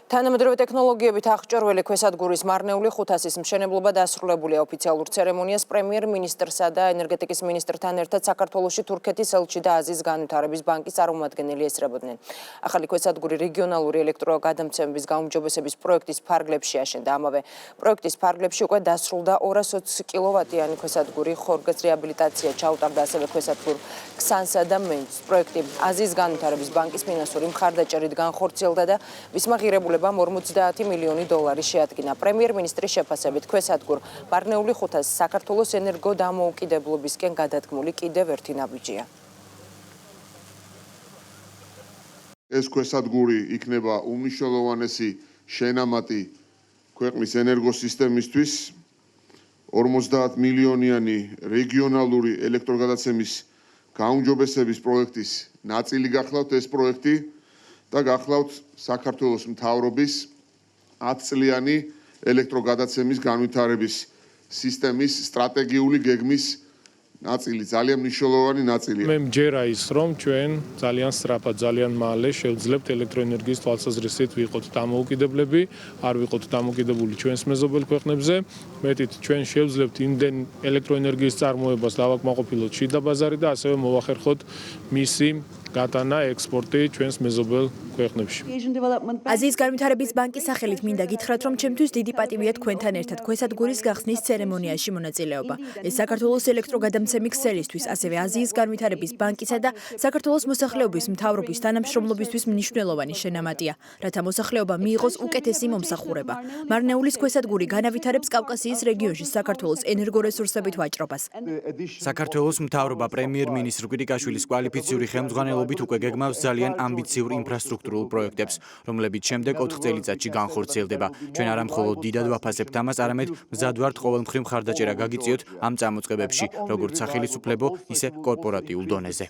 თანამედროვე ტექნოლოგიებით აღჭურვილი ქვესადგურის მარნეული ხუთასის მშენებლობა დასრულებულია. ოფიციალურ ცერემონიას პრემიერ-მინისტრსა და ენერგეტიკის მინისტრთან ერთად საქართველოში თურქეთის ელჩი და აზიის განვითარების ბანკის წარმომადგენელი ესწრებოდნენ. ახალი ქვესადგური რეგიონალური ელექტროგადამცემების გაუმჯობესების პროექტის ფარგლებში აშენდა. ამავე პროექტის ფარგლებში უკვე დასრულდა 220 კილოვატიანი ქვესადგური, ხორგის რეაბილიტაცია ჩაუტარდა ასევე ქვესადგურ ქსანსა და მენჯს. პროექტი აზიის განვითარების ბანკის ფინანსური მხარდაჭერით განხორციელდა და მისმა ღირებულებამ 50 მილიონი დოლარი შეადგინა. პრემიერ-მინისტრის შეფასებით ქვესადგურ მარნეული ხუთას საქართველოს ენერგოდამოუკიდებლობისკენ გადადგმული კიდევ ერთი ნაბიჯია. ეს ქვესადგური იქნება უმნიშვნელოვანესი შენამატი ქვეყნის ენერგოსისტემისთვის. 50 მილიონიანი რეგიონალური ელექტროგადაცემის გაუმჯობესების პროექტის ნაწილი გახლავთ ეს პროექტი და გახლავთ საქართველოს მთავრობის 10 წლიანი ელექტროგადაცემის განვითარების სისტემის სტრატეგიული გეგმის ნაწილი, ძალიან მნიშვნელოვანი ნაწილია. მე მჯერა ის, რომ ჩვენ ძალიან სწრაფად, ძალიან მალე შევძლებთ ელექტროენერგიის თვალსაზრისით ვიყოთ დამოუკიდებლები, არ ვიყოთ დამოკიდებული ჩვენს მეზობელ ქვეყნებზე. მეტით ჩვენ შევძლებთ იმდენ ელექტროენერგიის წარმოებას დავაკმაყოფილოთ შიდა ბაზარი და ასევე მოვახერხოთ მისი გატანა ექსპორტი ჩვენს მეზობელ ქვეყნებში. აზიის განვითარების ბანკის სახელით მინდა გითხრათ, რომ ჩემთვის დიდი პატივია თქვენთან ერთად ქვესადგურის გახსნის ცერემონიაში მონაწილეობა. ეს საქართველოს ელექტროგადამცემი ქსელისთვის, ასევე აზიის განვითარების ბანკისა და საქართველოს მოსახლეობის მთავრობის თანამშრომლობისთვის მნიშვნელოვანი შენამატია, რათა მოსახლეობა მიიღოს უკეთესი მომსახურება. მარნეულის ქვესადგური განავითარებს კავკასიის რეგიონში საქართველოს ენერგორესურსებით ვაჭრობას. საქართველოს მთავრობა პრემიერ-მინისტრ კვირიკაშვილის კვალიფიციური ხელმძღვანელობით უკვე გეგმავს ძალიან ამბიციურ ინფრასტრუქტურულ პროექტებს, რომლებიც შემდეგ 4 წელიწადში განხორციელდება. ჩვენ არა მხოლოდ დიდად ვაფასებთ ამას, არამედ მზად ვართ ყოველმხრივ მხარდაჭერა გაგიწიოთ ამ წამოწყებებში, როგორც სახელისუფლებო, ისე კორპორატიულ დონეზე.